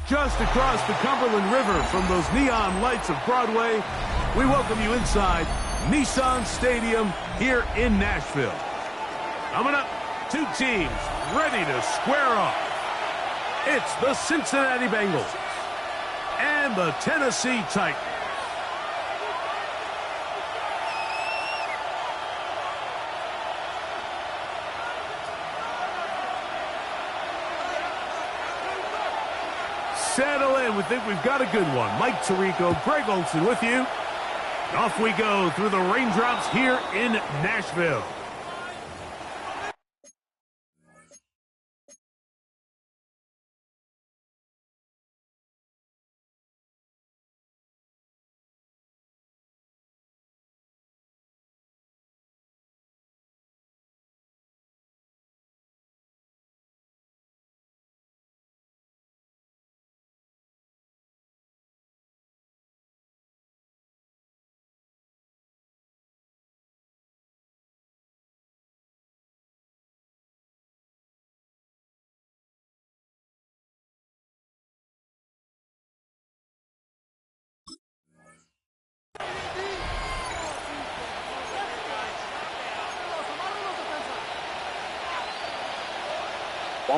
Just across the Cumberland River from those neon lights of Broadway, we welcome you inside Nissan Stadium here in Nashville. Coming up, two teams ready to square off. It's the Cincinnati Bengals and the Tennessee Titans. Settle in. We think we've got a good one. Mike Tirico, Greg Olson with you. Off we go through the raindrops here in Nashville.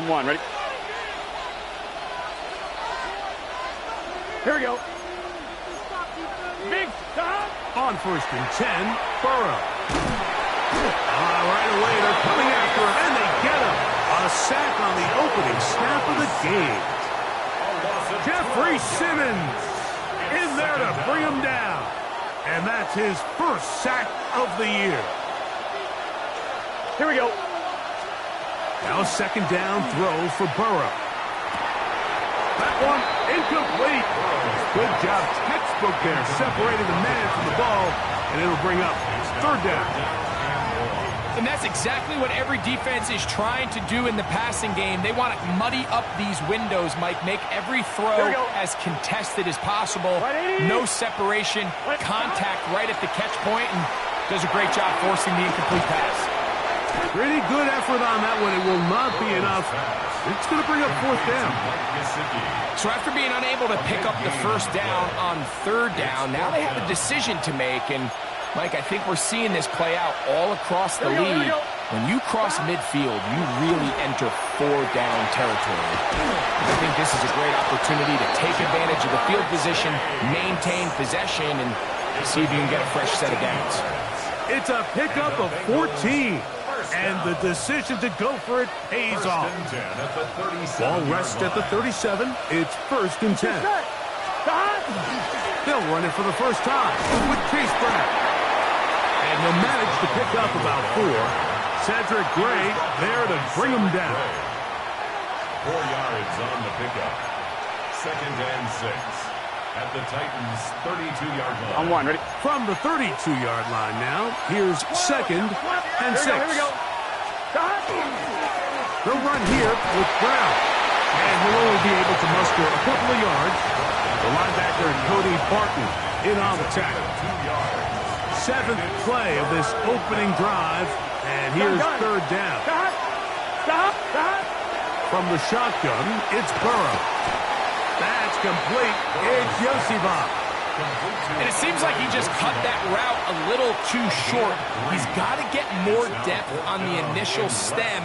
One, ready? Here we go. Big stop. On 1st and 10, Burrow. Right away, they're coming after him, and they get him. A sack on the opening snap of the game. Jeffrey Simmons in there to bring him down. And that's his first sack of the year. Here we go. Now 2nd down throw for Burrow. That one incomplete. Good job, textbook there, separating the man from the ball, and it'll bring up 3rd down. And that's exactly what every defense is trying to do in the passing game. They want to muddy up these windows, Mike, make every throw as contested as possible. No separation, contact right at the catch point, and does a great job forcing the incomplete pass. Pretty good effort on that one. It will not be enough. It's going to bring up 4th down. So after being unable to pick up the 1st down on 3rd down, now they have a decision to make. And, Mike, I think we're seeing this play out all across the league. When you cross midfield, you really enter 4-down territory. I think this is a great opportunity to take advantage of the field position, maintain possession, and see if you can get a fresh set of downs. It's a pickup of 14. And the decision to go for it pays off. Ball rests at the 37. It's 1st and 10. They'll run it for the first time with Chase Brown. And he'll manage to pick up about 4. Cedric Gray there to bring him down. 4 yards on the pickup. 2nd and 6. At the Titans' 32-yard line. On 1, ready? From the 32-yard line now, here's 2nd and 6. Here we go. They'll run here with Brown. And he'll only be able to muster a couple of yards. The linebacker, Cody Barton, in on the tackle. 7th play of this opening drive. And here's 3rd down. Stop. From the shotgun, it's Burrow. That's complete. It's Joseph. And it seems like he just cut that route a little too short. He's got to get more depth on the initial stem,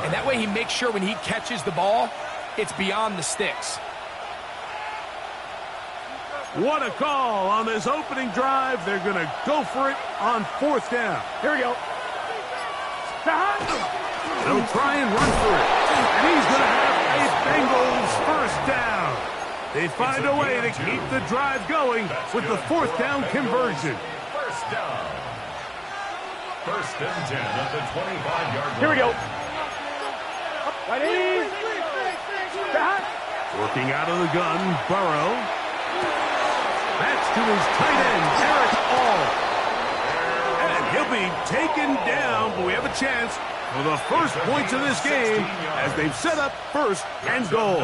and that way he makes sure when he catches the ball, it's beyond the sticks. What a call on this opening drive. They're going to go for it on 4th down. Here we go. They'll try and run for it. And he's going to have a Bengals 1st down. They find a way to keep the drive going with the 4th down conversion. 1st down. 1st and 10 at the 25-yard line. Here we go. Ready? Working out of the gun, Burrow. That's to his tight end, Eric All. And he'll be taken down, but we have a chance for the first points of this game as they've set up 1st and goal.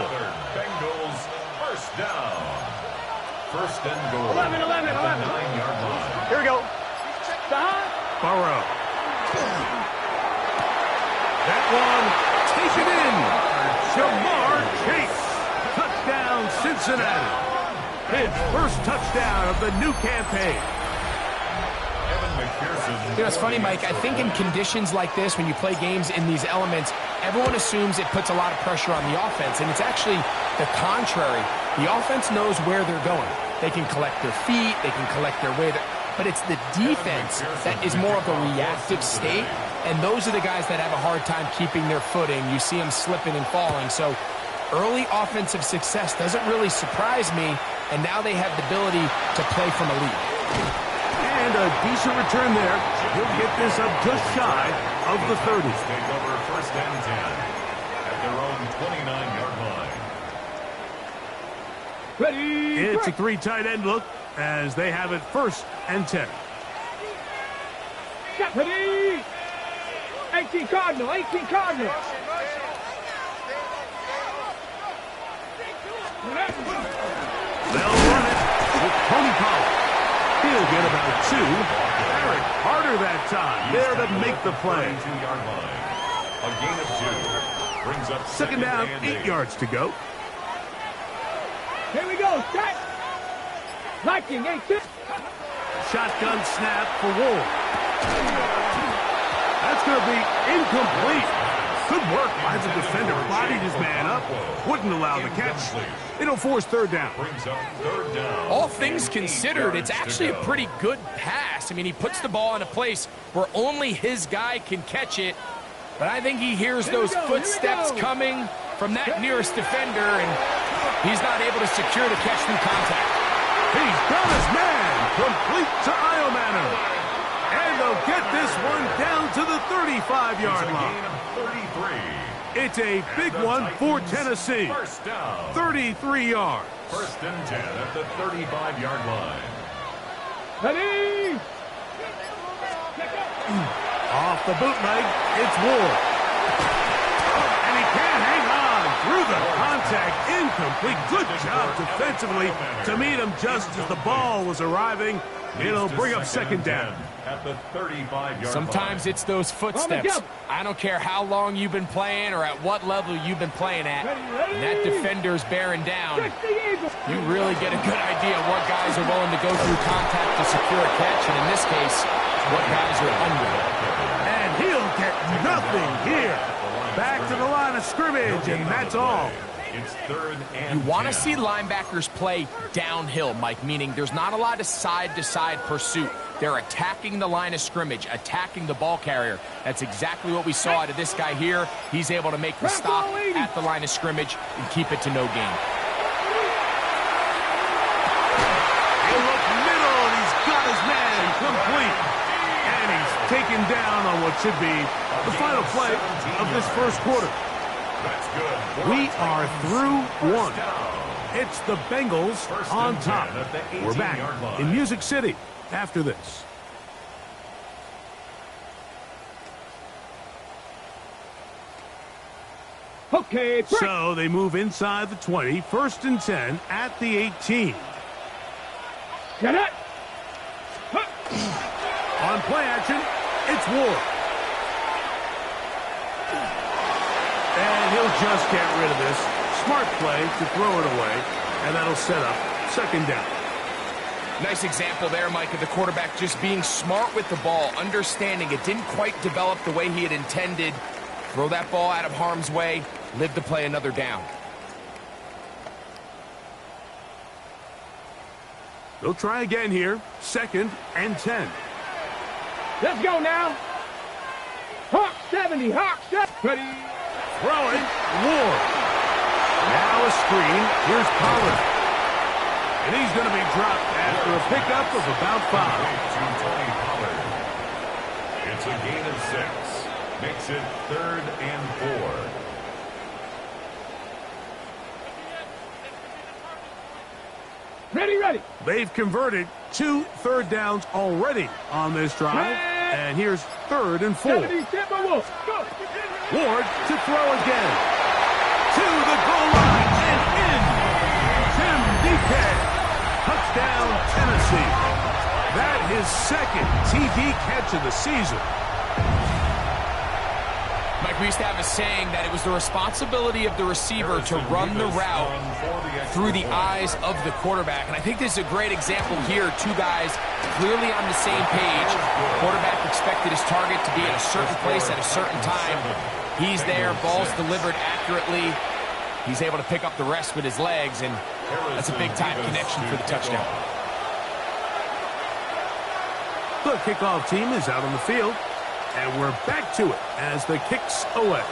Bengals First down. First and goal. 11. At the 9-yard line. Here we go. Behind. Burrow. That one taken in. Jamar Chase. Touchdown, Cincinnati. His first touchdown of the new campaign. You know, it's funny, Mike. I think in conditions like this, when you play games in these elements, everyone assumes it puts a lot of pressure on the offense, and it's actually the contrary. The offense knows where they're going. They can collect their feet, they can collect their weight, but it's the defense that is more of a reactive state, and those are the guys that have a hard time keeping their footing. You see them slipping and falling, so early offensive success doesn't really surprise me, and now they have the ability to play from a lead. And a decent return there. He'll get this up just shy of the 30. Take over first and 10 at their own 29-yard line. Ready. It's a 3 tight end look as they have it first and 10. Ready. 18 Cardinal. They'll run it with Tony Pollard. He'll get about 2. Eric Harder that time. There to make the play. 22-yard line. A gain of 2. Brings up Second down, 8 yards to go. Here we go. Set. Viking 8-6. Shotgun snap for Ward. That's going to be incomplete. Good work by the defender. Bodied his man up. Wouldn't allow the catch. It'll force third down. Brings up third down. All things considered, it's actually a pretty good pass. I mean, he puts the ball in a place where only his guy can catch it. But I think he hears those footsteps coming from that nearest defender, and he's not able to secure the catch through contact. He's got his man. Complete to Iomanner. And they'll get this one down to the 35-yard line. 33. It's a big one for Tennessee. First down. 33 yards. First and 10 at the 35-yard line. Ready. Off the bootleg, it's Ward. And he can't hang on through the contact. Incomplete. Good job defensively to meet him just as the ball was arriving. It'll bring up second down. At the 35-yard line. Sometimes it's those footsteps. I don't care how long you've been playing or at what level you've been playing at. When that defender's bearing down, you really get a good idea of what guys are willing to go through contact to secure a catch, and in this case, what guys are under. And he'll get nothing here. Back to the line of scrimmage, and that's all. It's third and You want to 10. see linebackers play downhill, Mike, meaning there's not a lot of side-to-side pursuit. They're attacking the line of scrimmage, attacking the ball carrier. That's exactly what we saw out of this guy here. He's able to make the stop at the line of scrimmage and keep it to no gain. He'll look middle, and he's got his man complete. And he's taken down on what should be the final play of this first quarter. That's good. We are through one. It's the Bengals on top. We're back in Music City after this. Okay. Break. So they move inside the 20, first and 10 at the 18. Get it. On play action, it's Ward. And he'll just get rid of this. Smart play to throw it away, and that'll set up second down. Nice example there, Mike, of the quarterback just being smart with the ball, understanding it didn't quite develop the way he had intended. Throw that ball out of harm's way, live to play another down. They'll try again here, second and 10. Let's go now. Hawk 70. Hawk 70. Ready. Throwing, Ward. Now a screen, here's Pollard. And he's going to be dropped after a pickup of about 5. To Tony Pollard. It's a gain of 6. Makes it third and 4. Ready. They've converted 2 third downs already on this drive. And here's third and 4. 70. Timberwolves. Go. Ward to throw again. To the goal line and in. second TD catch of the season. Mike, we used to have a saying that it was the responsibility of the receiver to run the route through the eyes of the quarterback. And I think this is a great example here. Two guys clearly on the same page. The quarterback expected his target to be at a certain place at a certain time. He's there, ball's delivered accurately. He's able to pick up the rest with his legs, and that's a big-time connection for the touchdown. The kickoff team is out on the field, and we're back to it as the kick's away.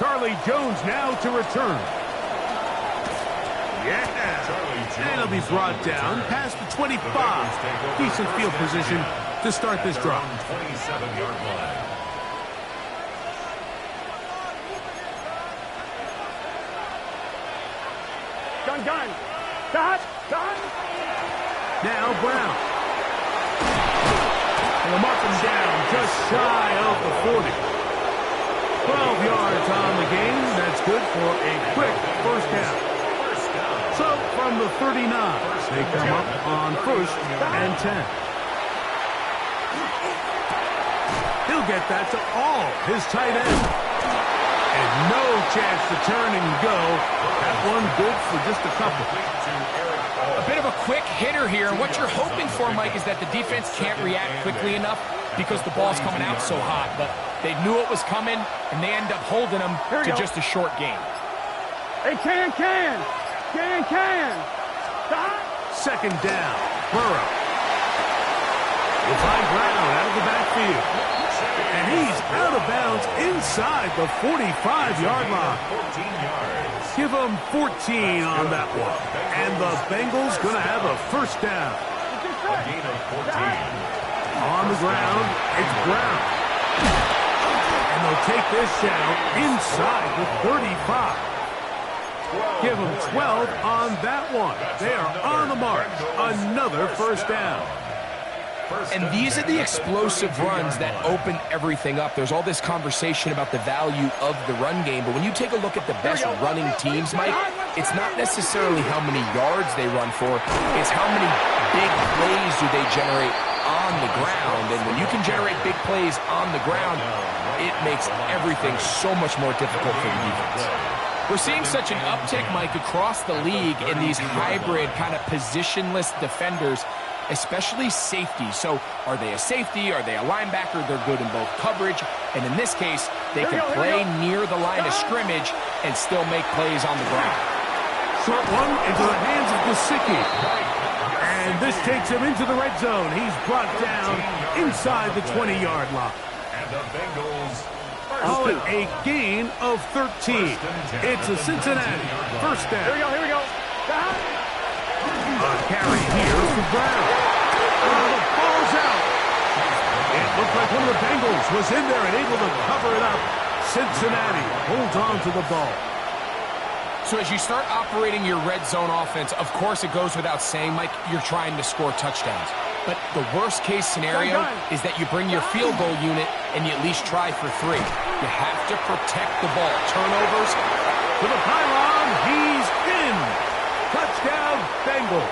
Charlie Jones now to return. Yeah, and he'll be brought down past the 25. Decent field position to start this drive. 27-yard line. Gun. Dot. Now Brown. They'll mark him down just shy of the 40. 12 yards on the game. That's good for a quick first down. So from the 39, they come up on 1st and 10. He'll get that to all his tight end. And no chance to turn and go. That one good for just a couple. A bit of a quick hitter here. What you're hoping for, Mike, is that the defense can't react quickly enough because the ball's coming out so hot. But they knew it was coming, and they end up holding them to just a short gain. Hey, can. Stop. Second down. Burrow. Will find Brown out of the backfield. And he's out of bounds inside the 45-yard line. 14 yards. Give him 14 on that one. And the Bengals going to have a first down. A gain of 14. On the ground, it's Brown. And they'll take this down inside the 35. Give them 12 on that one. They are on the march. Another first down. And these are the explosive runs that open everything up. There's all this conversation about the value of the run game, but when you take a look at the best running teams, Mike, it's not necessarily how many yards they run for, it's how many big plays do they generate on the ground. And when you can generate big plays on the ground, it makes everything so much more difficult for the defense. We're seeing such an uptick, Mike, across the league in these hybrid kind of positionless defenders, especially safety. So are they a safety? Are they a linebacker? They're good in both coverage. And in this case, they can play near the line of scrimmage and still make plays on the ground. Short one into the hands of Gesicki. And this takes him into the red zone. He's brought down inside the 20-yard line. And the Bengals Call it a gain of 13. It's a Cincinnati first down. Here we go. A carry here for Brown. The ball's out. It looked like one of the Bengals was in there and able to cover it up. Cincinnati holds on to the ball. So as you start operating your red zone offense, of course it goes without saying, Mike, you're trying to score touchdowns. But the worst case scenario is that you bring your field goal unit and you at least try for 3. You have to protect the ball. Turnovers. To the pylon, he's in. Touchdown, Bengals.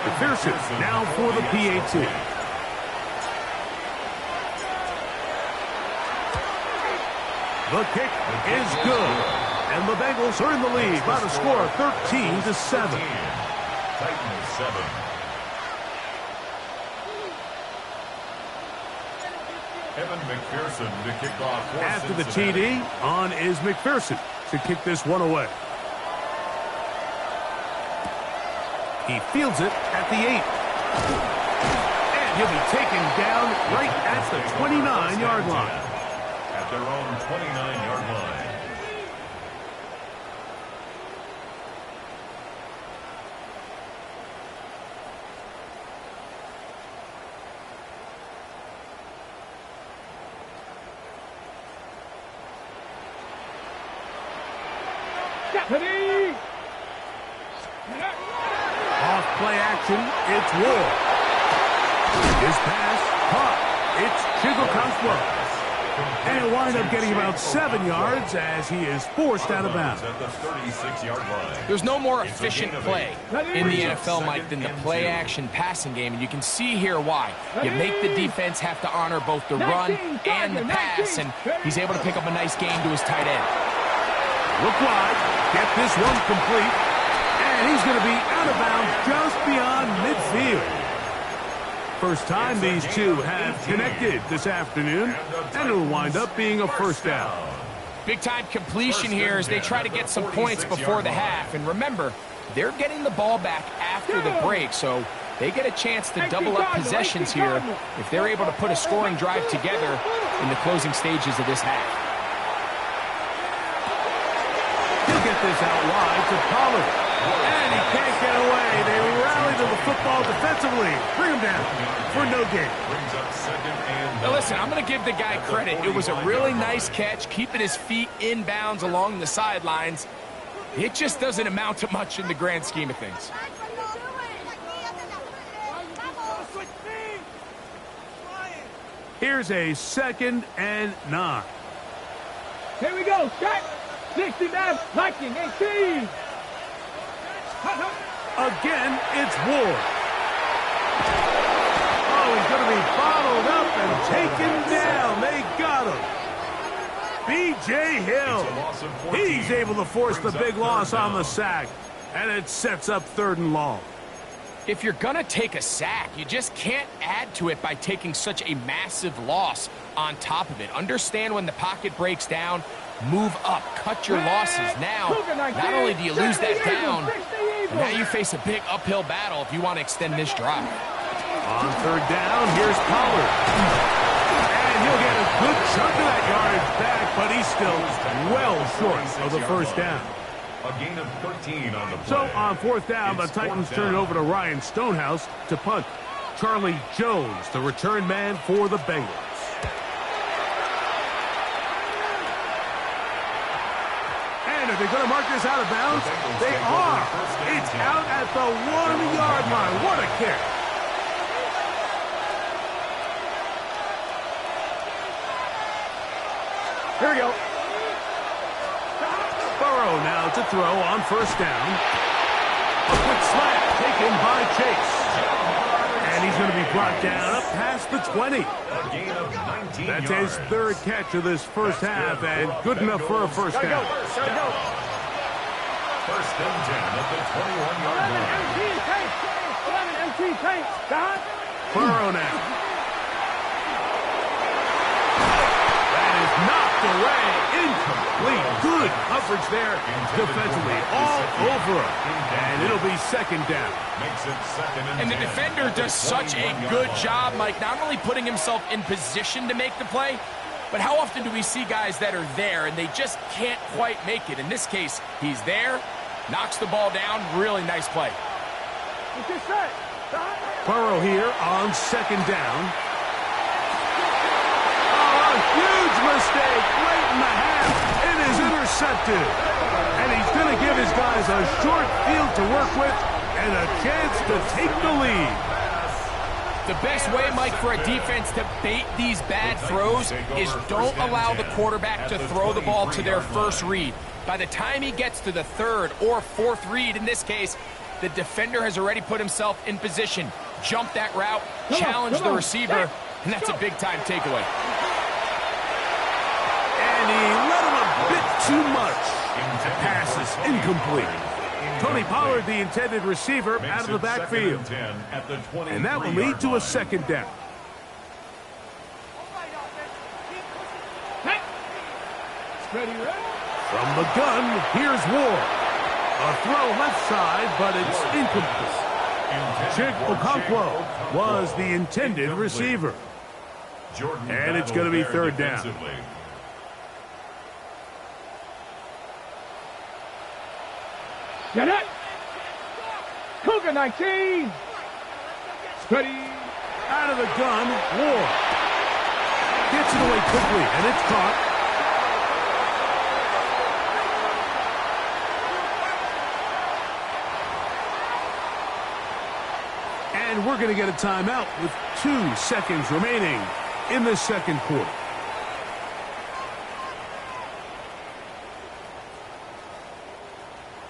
McPherson now for the PAT. The kick is good. And the Bengals are in the lead by the score of 13-7. Titans 7. Evan McPherson to kick off for After the Cincinnati. TD, on is McPherson to kick this one away. He fields it at the 8. And he'll be taken down right at the 29-yard line. At their own 29-yard line. Off play action, it's Ward. His pass caught. It's Chigokoswa. And he'll wind up getting about 7 yards as he is forced out of bounds. At the 36-yard line. There's no more efficient play in the NFL, Mike, than the play-action passing game, and you can see here why. You make the defense have to honor both the run and the pass, and he's able to pick up a nice gain to his tight end. Look wide, get this one complete, and he's going to be out of bounds just beyond midfield. First time these two have connected this afternoon, and it'll wind up being a first down. Big-time completion here as they try to get some points before the half. And remember, they're getting the ball back after the break, so they get a chance to double up possessions here if they're able to put a scoring drive together in the closing stages of this half. He'll get this out wide to Pollard. And he can't get away. They rally to the football defensively. Bring him down for no gain. Now listen, I'm going to give the guy credit. It was a really nice catch, keeping his feet in bounds along the sidelines. It just doesn't amount to much in the grand scheme of things. Here's a 2nd and 9. Here we go, Scott. 69, Viking, 18. Again, it's Ward. Oh, he's going to be bottled up and taken down. They got him. B.J. Hill. He's able to force the big loss on the sack, and it sets up 3rd and long. If you're going to take a sack, you just can't add to it by taking such a massive loss on top of it. Understand when the pocket breaks down, move up, cut your losses. Now, not only do you lose that down, but now you face a big uphill battle if you want to extend this drive. On 3rd down, here's Pollard. And he'll get a good chunk of that yardage back, but he's still well short of the first down. A gain of 13 on the play. So on 4th down, the Titans turn it over to Ryan Stonehouse to punt. Charlie Jones, the return man for the Bengals. And are they going to mark this out of bounds? They are. It's out at the 1-yard line. What a kick. Here we go. Burrow now to throw on 1st down. A quick slant taken by Chase. And he's going to be brought down up past the 20. A gain of 19 That's yards. his 3rd catch of this first half, and good enough for a first down. First and 10 at the 21-yard line. 11 MT Tanks, Scott. Burrow now. That is knocked away. Incomplete. Good coverage there defensively. All over him. And it'll be 2nd down. Makes it 2nd And the 10. defender does such a good job, Mike, not only putting himself in position to make the play, but how often do we see guys that are there and they just can't quite make it? In this case, he's there, knocks the ball down. Really nice play. What's this say? Burrow here on 2nd down. Oh, a huge mistake late in the half. It is intercepted. And he's going to give his guys a short field to work with and a chance to take the lead. The best way, Mike, for a defense to bait these bad throws is don't allow the quarterback to throw the ball to their first read. By the time he gets to the 3rd or 4th read, in this case, the defender has already put himself in position. Jump that route, challenge the receiver, and that's a big-time takeaway. And he let him a bit too much. Pass is incomplete. Tony Pollard, the intended receiver, out of the backfield. And that will lead to a 2nd down. From the gun, here's Ward. A throw left side, but it's incomplete. Chick Okonkwo was the intended receiver. And it's going to be 3rd down. Get it! Cougar 19! Steady! Out of the gun, Ward. Gets it away quickly, and it's caught. And we're going to get a timeout with 2 seconds remaining in the 2nd quarter.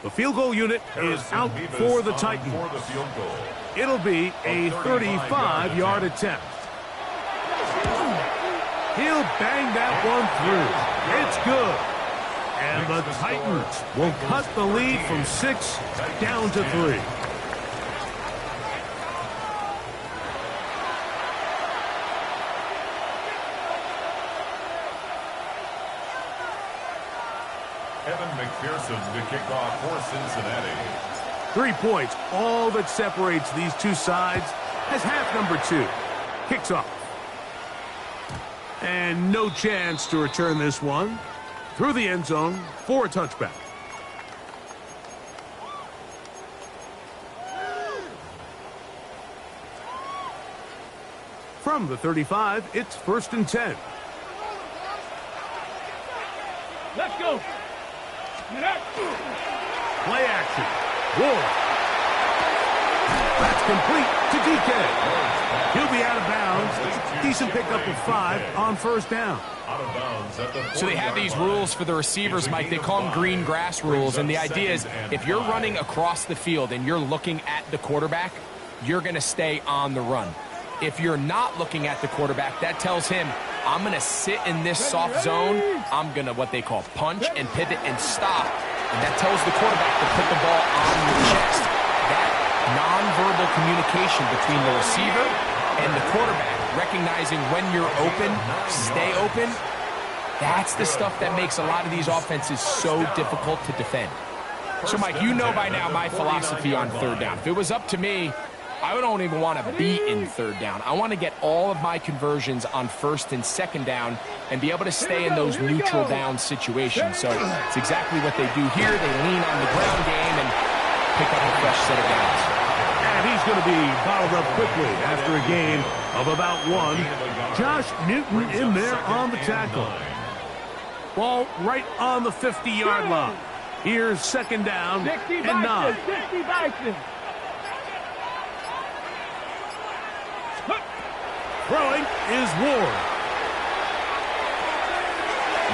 The field goal unit is out for the Titans. It'll be a 35-yard attempt. He'll bang that one through. It's good. And the Titans will cut the lead from 6 down to 3. Evan McPherson to kick off for Cincinnati. 3 points, all that separates these two sides, as half number 2 kicks off. And no chance to return this one. Through the end zone for a touchback. From the 35, it's 1st and 10. Let's go. Play action. Ward. That's complete to DK. He'll be out of bounds. Decent pickup of 5 on 1st down. So they have these rules for the receivers, Mike. They call them green grass rules. And the idea is if you're running across the field and you're looking at the quarterback, you're going to stay on the run. If you're not looking at the quarterback, that tells him, I'm going to sit in this soft zone. I'm going to what they call punch and pivot and stop. And that tells the quarterback to put the ball on your chest. That nonverbal communication between the receiver and the quarterback, recognizing when you're open, stay open, that's the stuff that makes a lot of these offenses so difficult to defend. So, Mike, you know by now my philosophy on 3rd down. If it was up to me, I don't even want to be in 3rd down. I want to get all of my conversions on 1st and 2nd down and be able to stay in those neutral down situations. So it's exactly what they do here. They lean on the ground game and pick up a fresh set of downs. And he's going to be bottled up quickly after a gain of about 1. Josh Newton in there on the tackle. Ball right on the 50-yard line. Here's 2nd down and 9. 60 Bison. Throwing is Ward.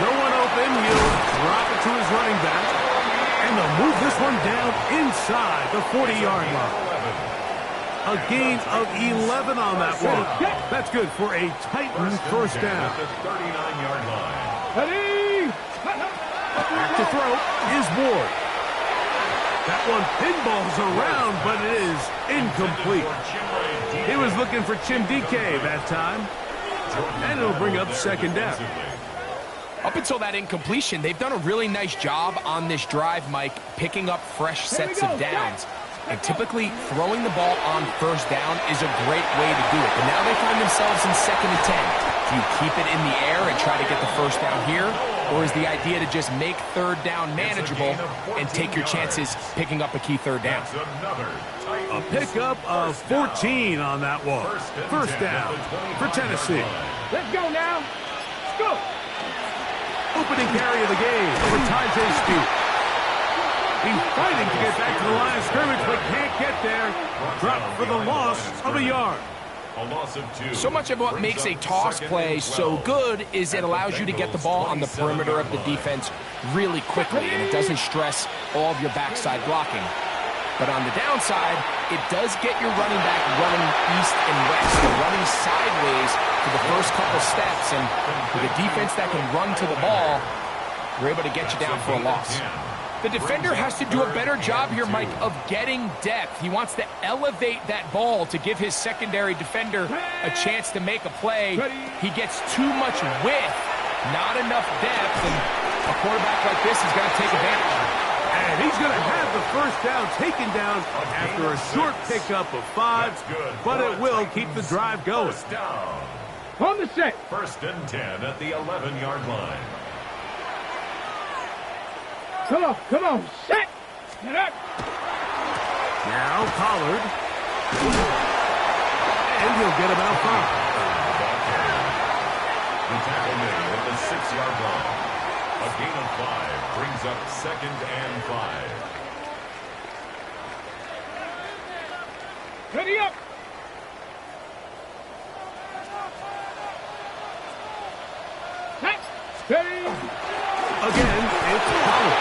No one open. He'll drop it to his running back. And they'll move this one down inside the 40-yard line. A gain of 11 on that one. That's good for a Titans 1st down. At the 39-yard line. Ready? Back to throw is Ward. That one pinballs around, but it is incomplete. He was looking for Chim DK that time. And it'll bring up 2nd down. Up until that incompletion, they've done a really nice job on this drive, Mike, picking up fresh sets of downs. And typically, throwing the ball on 1st down is a great way to do it. But now they find themselves in 2nd and 10. Do you keep it in the air and try to get the 1st down here? Or is the idea to just make 3rd down manageable and take your chances picking up a key 3rd down? A pickup of 14 on that one. 1st down for Tennessee. Let's go now. Let's go. Opening carry of the game for Tyjae Spears. He's fighting to get back to the line of scrimmage, but can't get there. Dropped for the loss of a yard. A loss of 2. So much of what makes a toss play so good is it allows you to get the ball on the perimeter of the defense really quickly, and it doesn't stress all of your backside blocking. But on the downside, it does get your running back running east and west, and running sideways for the first couple steps, and with a defense that can run to the ball, we're able to get you down for a loss. The defender has to do a better job here, Mike, of getting depth. He wants to elevate that ball to give his secondary defender a chance to make a play. He gets too much width, not enough depth, and a quarterback like this is going to take advantage. And he's going to have the 1st down taken down after a short pickup of 5, but it will keep the drive going. On the set. 1st and 10 at the 11-yard line. Come on, set. Get up. Now Pollard. And he'll get about 5. The tackle made at the 6-yard line. A gain of 5 brings up 2nd and 5. Ready up. Set. Ready. Again, it's Pollard.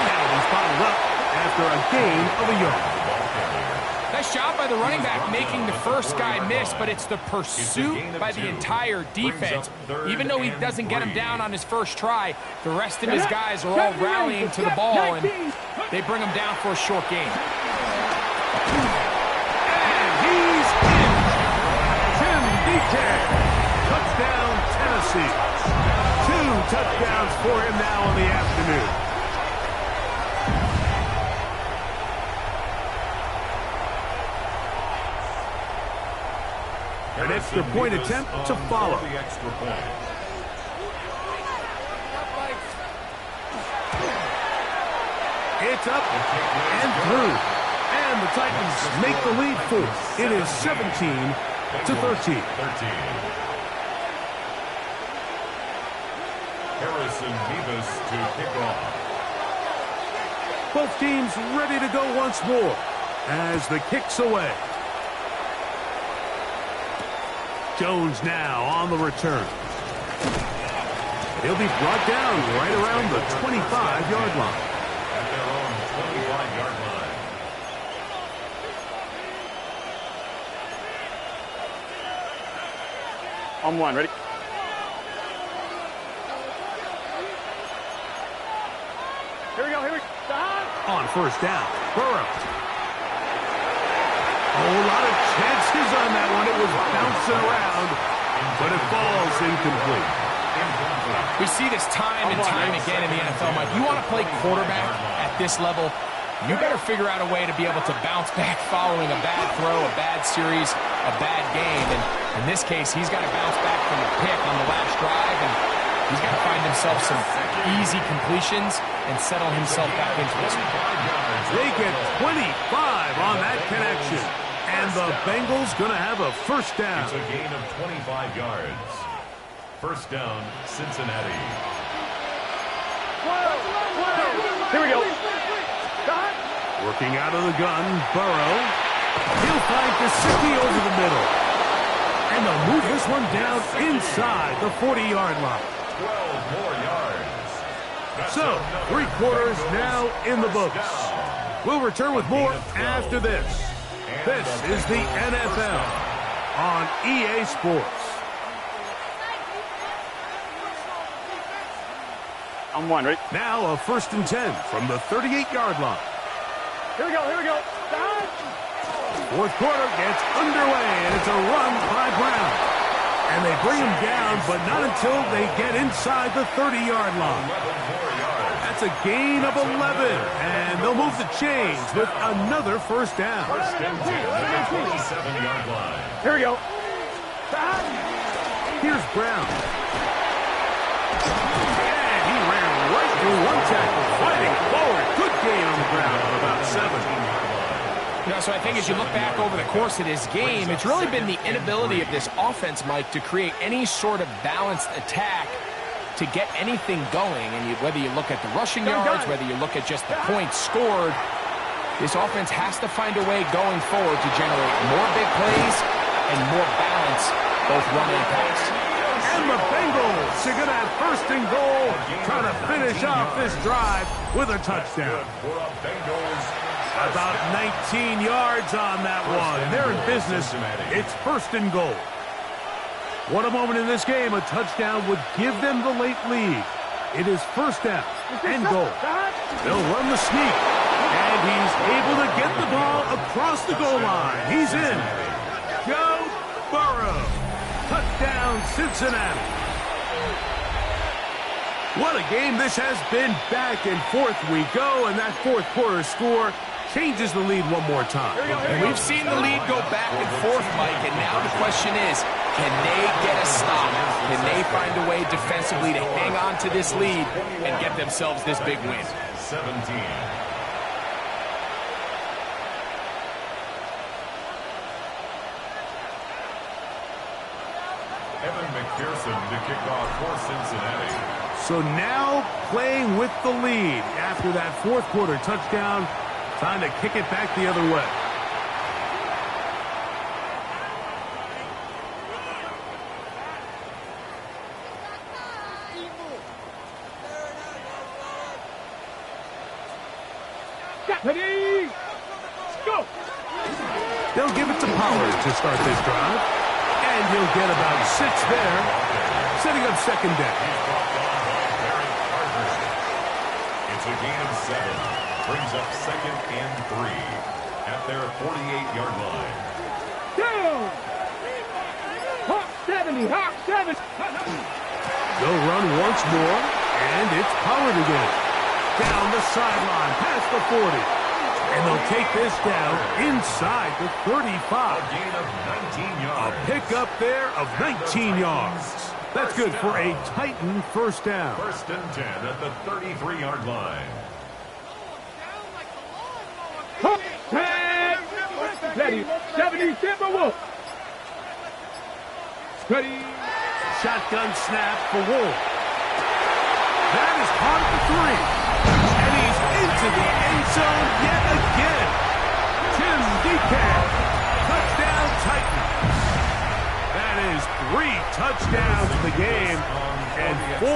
And he's bottled up after a gain of a yard. Nice job by the running back making the first guy miss, but it's the pursuit by the entire defense. Even though he doesn't get him down on his first try, the rest of his guys are all rallying to the ball, and they bring him down for a short gain. And he's in. Tim Deke. Touchdown, Tennessee. 2 touchdowns for him now in the afternoon. An extra point attempt to follow. It's up and through. And the Titans make the lead 4. It is 17-13. Harrison Beavis to kick off. Both teams ready to go once more as the kick's away. Jones now on the return. He'll be brought down right around the 25-yard line. At their own 25-yard line. On one, ready? Here we go, here we go. On first down, Burrow. A lot of chances on that one. It was bouncing around, but it falls incomplete. We see this time and time again in the NFL, Mike. You want to play quarterback at this level, you better figure out a way to be able to bounce back following a bad throw, a bad series, a bad game. And in this case, he's got to bounce back from a pick on the last drive, and he's got to find himself some easy completions and settle himself back into this one. They get 25 on that connection. And the Bengals going to have a first down. It's a gain of 25 yards. First down, Cincinnati. Here we go. Working out of the gun, Burrow. He'll find Gesicki over the middle. And they'll move this one down inside the 40-yard line. 12 more yards. So, 3 quarters now in the books. We'll return with more after this. This is the NFL on EA Sports. On one, ready? Now a 1st and 10 from the 38-yard line. Here we go, here we go. Fourth quarter gets underway, and it's a run by Brown. And they bring him down, but not until they get inside the 30-yard line. That's a gain of 11, and they'll move the chains with another first down. First and 10 at the 27-yard line. Here we go. Here's Brown. And he ran right through one tackle, fighting forward. Good gain on the ground of about 7. So I think as you look back over the course of this game, it's really been the inability of this offense, Mike, to create any sort of balanced attack to get anything going. And whether you look at the rushing yards, whether you look at just the points scored, this offense has to find a way going forward to generate more big plays and more balance, both run and pass. And the Bengals are going to have 1st and goal, trying to finish off this drive with a touchdown. About 19 yards on that one. They're in business. It's 1st and goal. What a moment in this game. A touchdown would give them the late lead. It is 1st down and goal. They'll run the sneak. And he's able to get the ball across the goal line. He's in. Joe Burrow. Touchdown, Cincinnati. What a game this has been. Back and forth we go. And that 4th quarter score changes the lead one more time. And we've seen the lead go back and forth, Mike, and now the question is, can they get a stop? Can they find a way defensively to hang on to this lead and get themselves this big win? 17. Evan McPherson to kick off for Cincinnati. So now playing with the lead after that 4th quarter touchdown. Time to kick it back the other way. Ready? Go! They'll give it to Pollard to start this drive. And he'll get about 6 there, setting up second down. It's a gain of 7. Brings up second and 3 at their 48-yard line. Down! Hawk 70, Hawk 7. They'll run once more, and it's Pollard again. Down the sideline, past the 40. And they'll take this down inside the 35. A gain of 19 yards. A pickup there of 19 yards. That's good for a Titan first down. First and 10 at the 33-yard line. Hawk 10. Ready? 70, Timberwolf. Ready? Shotgun snap for Wolf. That is caught at the 3. And he's into the end zone yet again. Tim DeCamp. Touchdown Titans. That is 3 touchdowns in the game and 4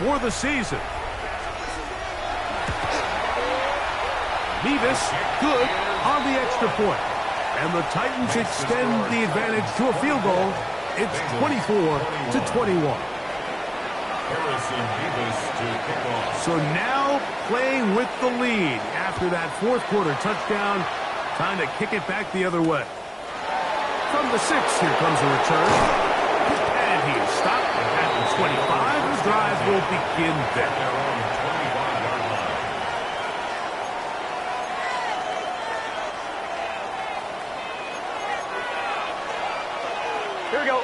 for the season. Mevis good on the extra point. And the Titans extend the advantage to a field goal. It's 24-21. Harrison Mevis to kick off. So now playing with the lead after that fourth quarter touchdown. Time to kick it back the other way. From the 6, here comes a return. And he is stopped at the 25. The drive will begin there. Their own 25-yard line. Here we go.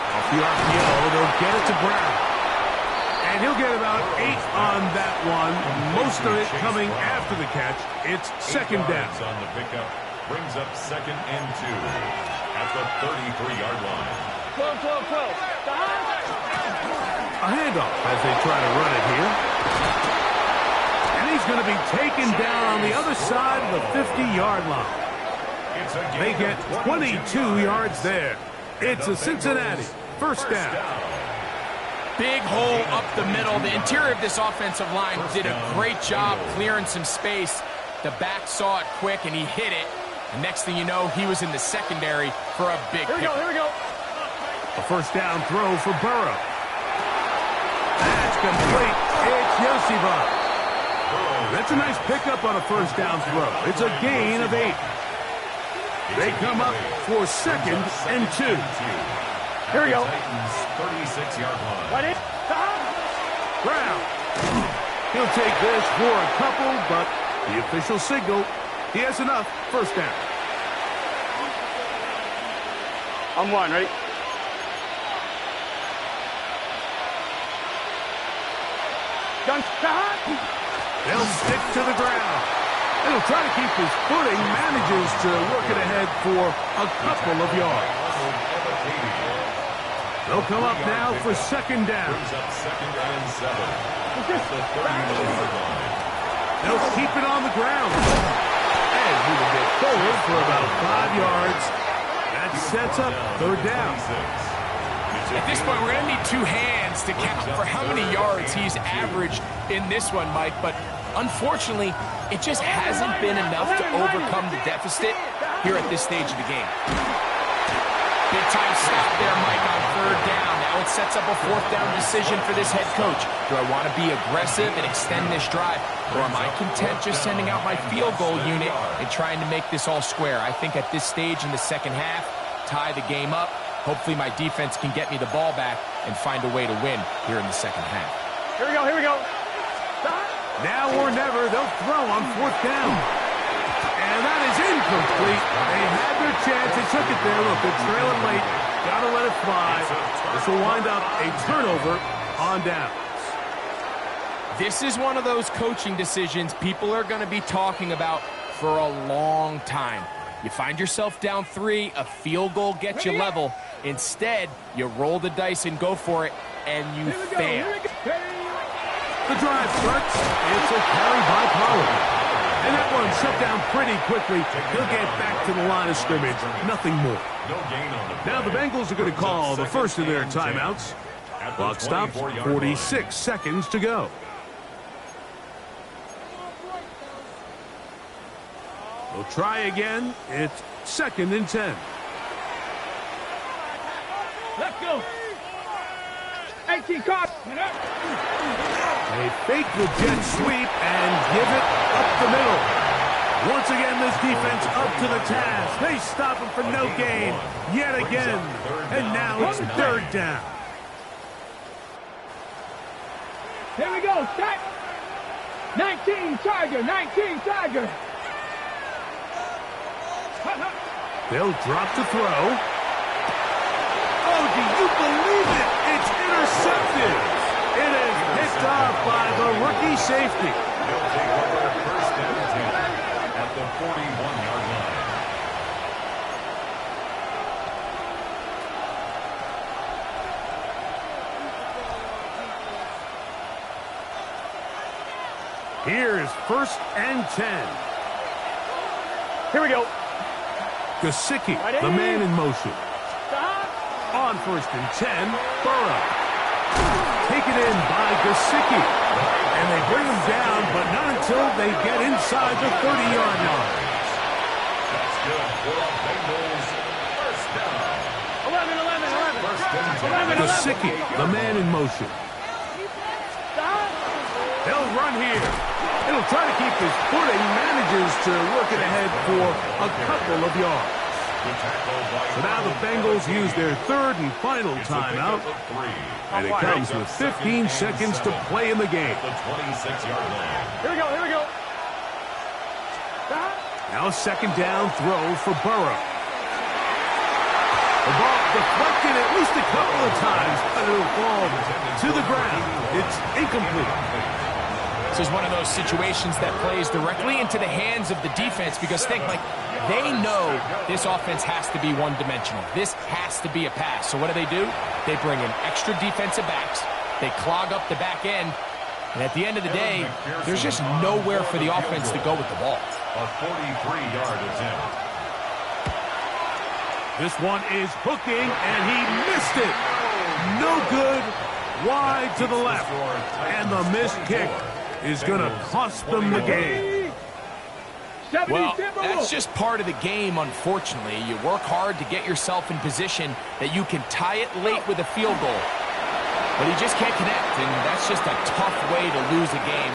Off the RPO, they'll get it to Brown. And he'll get about 8 on that one. Most of it coming after the catch. It's second down. On the pickup brings up second and 2 at the 33-yard line. 12. A handoff as they try to run it here. And he's going to be taken down on the other side of the 50-yard line. It's a gain They of get 22 yards there. It's a Cincinnati first down. Big hole up the middle. The interior of this offensive line did a great job clearing some space. The back saw it quick, and he hit it. And next thing you know, he was in the secondary for a big Here we go. A first down throw for Burrow. That's complete. It's Yosibov. That's a nice pickup on a first down throw. It's a gain of 8. They come up for second and 2. Here we go. Titans 36-yard line. Right in. Brown. He'll take this for a couple, but the official signal, he has enough. First down. I'm one, ready? Gun. They'll stick to the ground. He'll try to keep his footing, manages to work it ahead for a couple of yards. They'll come up now for second down. Brings up second and 7 at the 31-yard line. They'll keep it on the ground. And he will get forward for about 5 yards. That sets up third down. At this point, we're going to need 2 hands to count for how many yards he's averaged in this one, Mike. But unfortunately, it just hasn't been enough to overcome the deficit here at this stage of the game. Big-time stop there, Mike, on third down. Now it sets up a fourth down decision for this head coach. Do I want to be aggressive and extend this drive, or am I content just sending out my field goal unit and trying to make this all square? I think at this stage in the second half, tie the game up. Hopefully my defense can get me the ball back and find a way to win here in the second half. Here we go. Now or never, they'll throw on fourth down. And that is incomplete. They had their chance. They took it there. Look, they're trailing late. Got to let it fly. This will wind up a turnover on downs. This is one of those coaching decisions people are going to be talking about for a long time. You find yourself down 3, a field goal gets you level. Instead, you roll the dice and go for it, and you fail. The drive starts. It's a carry by Pollard. And that one shut down pretty quickly. He'll get back to the line of scrimmage. Nothing more. No gain on the Now the Bengals are going to call the first of their timeouts. Clock stops, 46 seconds to go. We'll try again. It's 2nd and 10. Let's go. 18 cards. They fake the jet sweep and give it up the middle. Once again, this defense up to the task. They stop him for no gain yet again. And now it's 3rd down. Here we go. Start. 19 Tiger. 19 Tiger. They'll drop the throw. Oh, do you believe it? It's intercepted. It is picked off by the rookie safety. They'll take over 1st and 10 at the 41-yard line. Here's 1st and 10. Here we go. Gesicki, the man in motion. On 1st and 10, Burrow. Taken in by Gesicki. And they bring him down, but not until they get inside the 30-yard line. That's good for the Bengals. 1st down. 11. 1st and 10. Gesicki, the man in motion. They'll run here. It'll try to keep his footing, manages to work it ahead for a couple of yards. So now the Bengals use their 3rd and final timeout. And it comes with 15 seconds to play in the game. The 26-yard line. Here we go. Now 2nd down throw for Burrow. The ball deflected at least a couple of times, but it'll fall to the ground. It's incomplete. This is one of those situations that plays directly into the hands of the defense because think, like, they know this offense has to be one-dimensional. This has to be a pass. So what do? They bring in extra defensive backs. They clog up the back end. And at the end of the day, there's just nowhere for the offense to go with the ball. A 43-yard attempt. This one is hooking, and he missed it. No good. Wide to the left. And the missed kick is going to cost them the game. Well, that's just part of the game, unfortunately. You work hard to get yourself in position that you can tie it late with a field goal. But he just can't connect, and that's just a tough way to lose a game.